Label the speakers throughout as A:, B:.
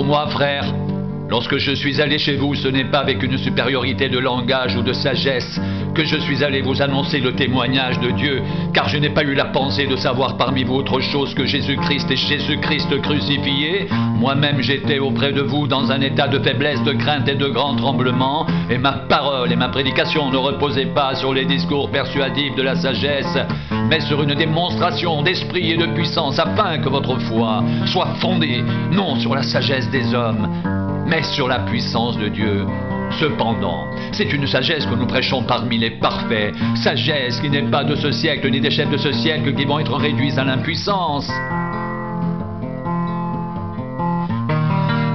A: moi, frère. Lorsque je suis allé chez vous, ce n'est pas avec une supériorité de langage ou de sagesse que je suis allé vous annoncer le témoignage de Dieu, car je n'ai pas eu la pensée de savoir parmi vous autre chose que Jésus-Christ et Jésus-Christ crucifié. Moi-même j'étais auprès de vous dans un état de faiblesse, de crainte et de grand tremblement, et ma parole et ma prédication ne reposaient pas sur les discours persuasifs de la sagesse, mais sur une démonstration d'esprit et de puissance, afin que votre foi soit fondée non sur la sagesse des hommes, mais sur la puissance de Dieu. Cependant, c'est une sagesse que nous prêchons parmi les parfaits, sagesse qui n'est pas de ce siècle ni des chefs de ce siècle qui vont être réduits à l'impuissance.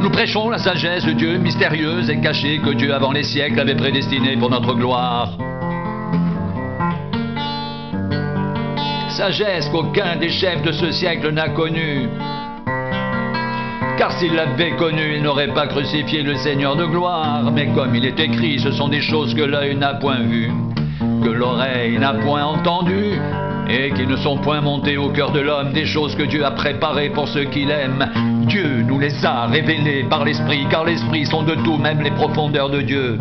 A: Nous prêchons la sagesse de Dieu mystérieuse et cachée que Dieu avant les siècles avait prédestinée pour notre gloire. Sagesse qu'aucun des chefs de ce siècle n'a connue. Car s'il l'avait connu, il n'aurait pas crucifié le Seigneur de gloire. Mais comme il est écrit, ce sont des choses que l'œil n'a point vues, que l'oreille n'a point entendues, et qui ne sont point montées au cœur de l'homme, des choses que Dieu a préparées pour ceux qu'il aime. Dieu nous les a révélées par l'Esprit, car l'Esprit sont de tout, même les profondeurs de Dieu.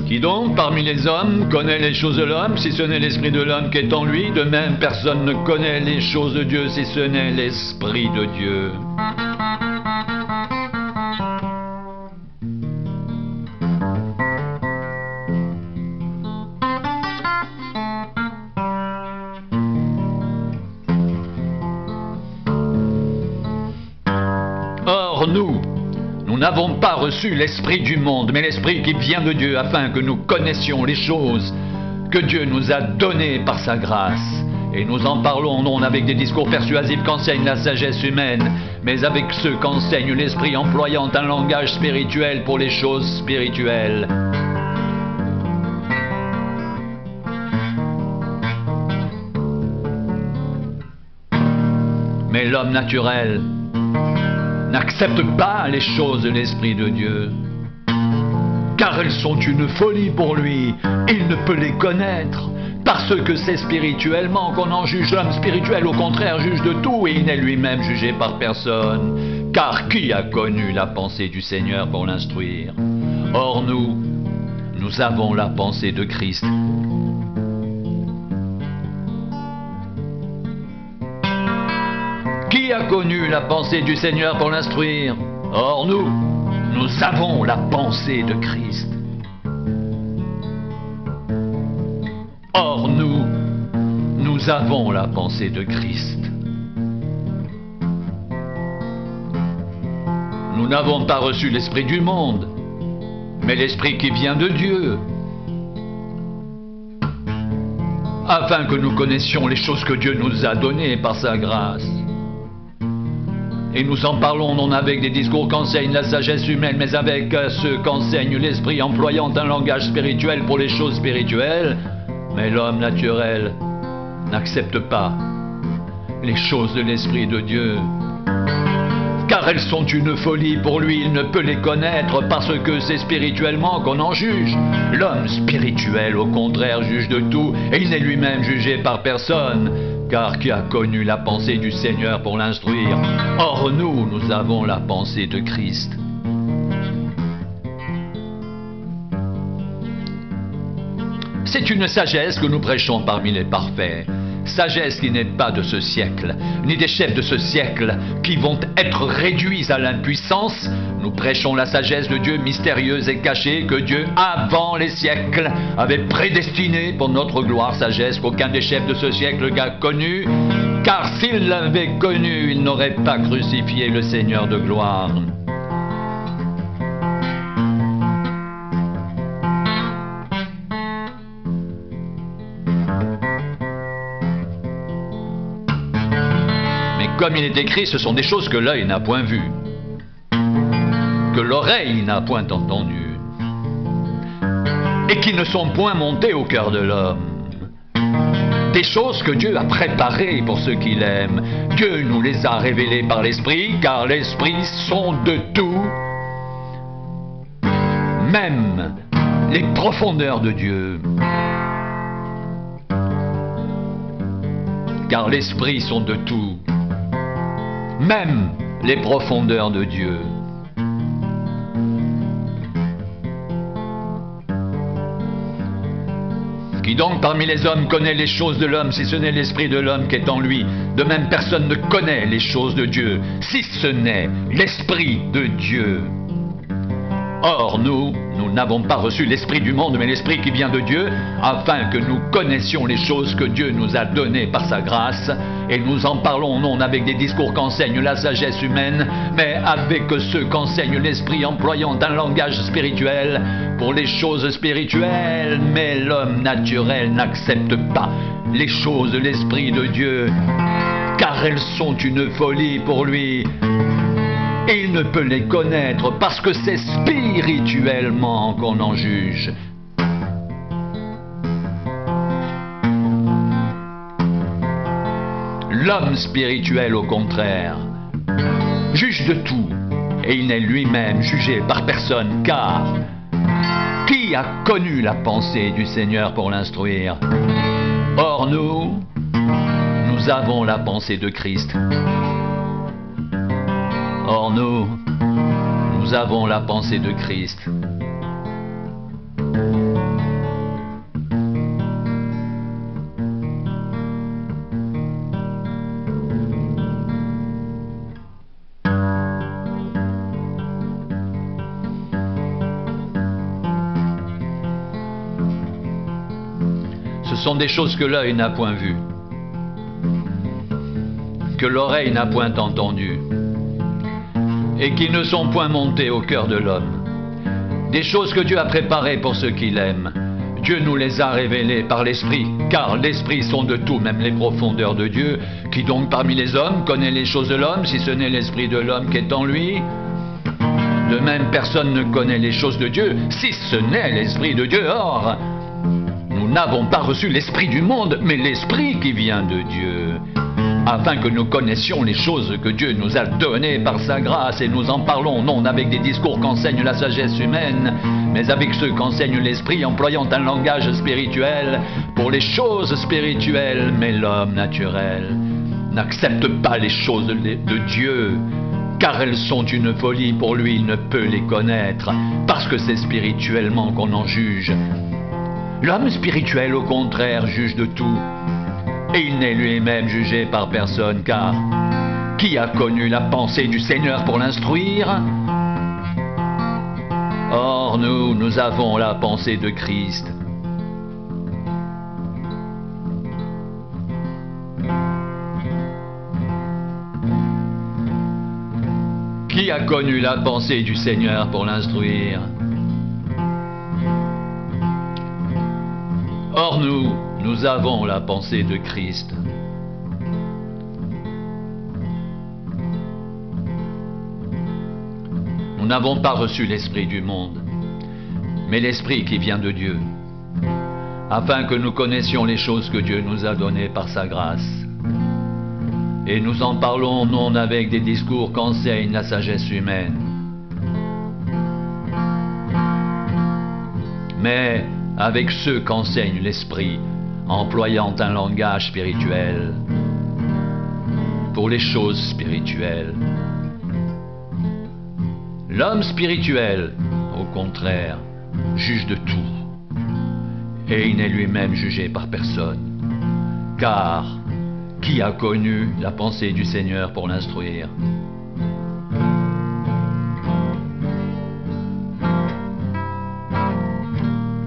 A: Qui donc, parmi les hommes, connaît les choses de l'homme, si ce n'est l'esprit de l'homme qui est en lui? De même, personne ne connaît les choses de Dieu, si ce n'est l'esprit de Dieu. Or, nous n'avons pas reçu l'esprit du monde, mais l'esprit qui vient de Dieu, afin que nous connaissions les choses que Dieu nous a données par sa grâce. Et nous en parlons non avec des discours persuasifs qu'enseigne la sagesse humaine, mais avec ceux qu'enseigne l'esprit, employant un langage spirituel pour les choses spirituelles. Mais l'homme naturel n'accepte pas les choses de l'Esprit de Dieu, car elles sont une folie pour lui. Il ne peut les connaître, parce que c'est spirituellement qu'on en juge. L'homme spirituel, au contraire, juge de tout, et il n'est lui-même jugé par personne. Car qui a connu la pensée du Seigneur pour l'instruire? Or nous avons la pensée de Christ. Qui a connu la pensée du Seigneur pour l'instruire? Or nous avons la pensée de Christ. Or nous avons la pensée de Christ. Nous n'avons pas reçu l'esprit du monde, mais l'esprit qui vient de Dieu, afin que nous connaissions les choses que Dieu nous a données par sa grâce. Et nous en parlons non avec des discours qu'enseigne la sagesse humaine, mais avec ceux qu'enseigne l'esprit, employant un langage spirituel pour les choses spirituelles. Mais l'homme naturel n'accepte pas les choses de l'Esprit de Dieu, car elles sont une folie pour lui. Il ne peut les connaître, parce que c'est spirituellement qu'on en juge. L'homme spirituel, au contraire, juge de tout, et il n'est lui-même jugé par personne. Car qui a connu la pensée du Seigneur pour l'instruire? Or nous avons la pensée de Christ. C'est une sagesse que nous prêchons parmi les parfaits. Sagesse qui n'est pas de ce siècle, ni des chefs de ce siècle, qui vont être réduits à l'impuissance. Nous prêchons la sagesse de Dieu mystérieuse et cachée, que Dieu, avant les siècles, avait prédestinée pour notre gloire. Sagesse qu'aucun des chefs de ce siècle n'a connue, car s'il l'avait connue, il n'aurait pas crucifié le Seigneur de gloire. Comme il est écrit, ce sont des choses que l'œil n'a point vues, que l'oreille n'a point entendues, et qui ne sont point montées au cœur de l'homme. Des choses que Dieu a préparées pour ceux qu'il aime. Dieu nous les a révélées par l'Esprit, car l'Esprit sonde de tout, même les profondeurs de Dieu. Car l'Esprit sont de tout, même les profondeurs de Dieu. Qui donc parmi les hommes connaît les choses de l'homme, si ce n'est l'esprit de l'homme qui est en lui? De même, personne ne connaît les choses de Dieu, si ce n'est l'esprit de Dieu. Or, nous n'avons pas reçu l'esprit du monde, mais l'esprit qui vient de Dieu, afin que nous connaissions les choses que Dieu nous a données par sa grâce, et nous en parlons non avec des discours qu'enseigne la sagesse humaine, mais avec ceux qu'enseigne l'esprit, employant un langage spirituel pour les choses spirituelles. Mais l'homme naturel n'accepte pas les choses de l'esprit de Dieu, car elles sont une folie pour lui. Il ne peut les connaître parce que c'est spirituellement qu'on en juge. L'homme spirituel, au contraire, juge de tout, et il n'est lui-même jugé par personne, car qui a connu la pensée du Seigneur pour l'instruire? Or nous avons la pensée de Christ. Or nous avons la pensée de Christ. Ce sont des choses que l'œil n'a point vues, que l'oreille n'a point entendues, et qui ne sont point montées au cœur de l'homme. Des choses que Dieu a préparées pour ceux qui l'aiment. Dieu nous les a révélées par l'Esprit, car l'Esprit sont de tout, même les profondeurs de Dieu. Qui donc parmi les hommes connaît les choses de l'homme, si ce n'est l'Esprit de l'homme qui est en lui? De même, personne ne connaît les choses de Dieu, si ce n'est l'Esprit de Dieu. Or, nous n'avons pas reçu l'Esprit du monde, mais l'Esprit qui vient de Dieu, afin que nous connaissions les choses que Dieu nous a données par sa grâce, et nous en parlons non avec des discours qu'enseigne la sagesse humaine, mais avec ceux qu'enseigne l'Esprit, employant un langage spirituel pour les choses spirituelles. Mais l'homme naturel n'accepte pas les choses de Dieu, car elles sont une folie pour lui, il ne peut les connaître, parce que c'est spirituellement qu'on en juge. L'homme spirituel, au contraire, juge de tout, et il n'est lui-même jugé par personne, car qui a connu la pensée du Seigneur pour l'instruire? Or, nous avons la pensée de Christ. Qui a connu la pensée du Seigneur pour l'instruire? Or, nous avons la pensée de Christ. Nous n'avons pas reçu l'Esprit du monde, mais l'Esprit qui vient de Dieu, afin que nous connaissions les choses que Dieu nous a données par sa grâce. Et nous en parlons non avec des discours qu'enseigne la sagesse humaine, mais avec ceux qu'enseigne l'Esprit, employant un langage spirituel pour les choses spirituelles. L'homme spirituel, au contraire, juge de tout, et il n'est lui-même jugé par personne, car qui a connu la pensée du Seigneur pour l'instruire?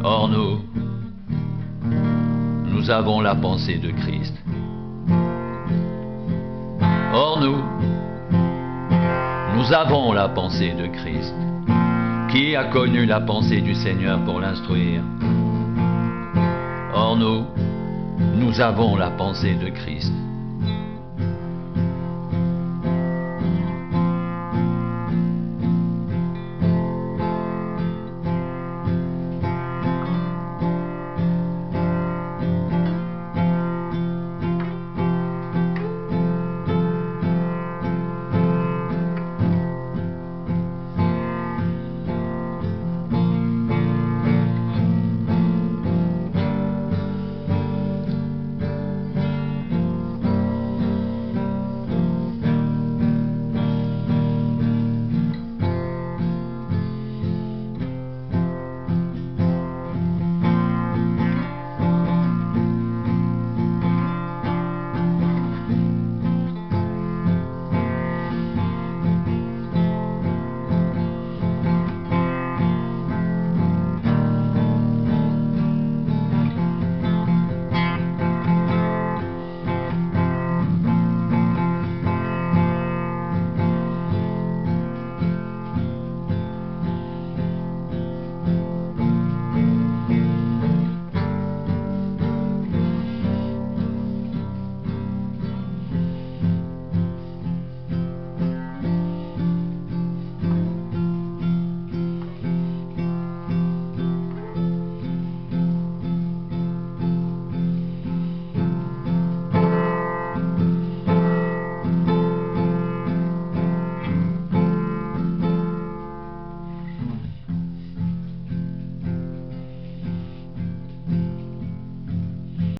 A: Or nous avons la pensée de Christ. Or nous avons la pensée de Christ. Qui a connu la pensée du Seigneur pour l'instruire? Or nous avons la pensée de Christ.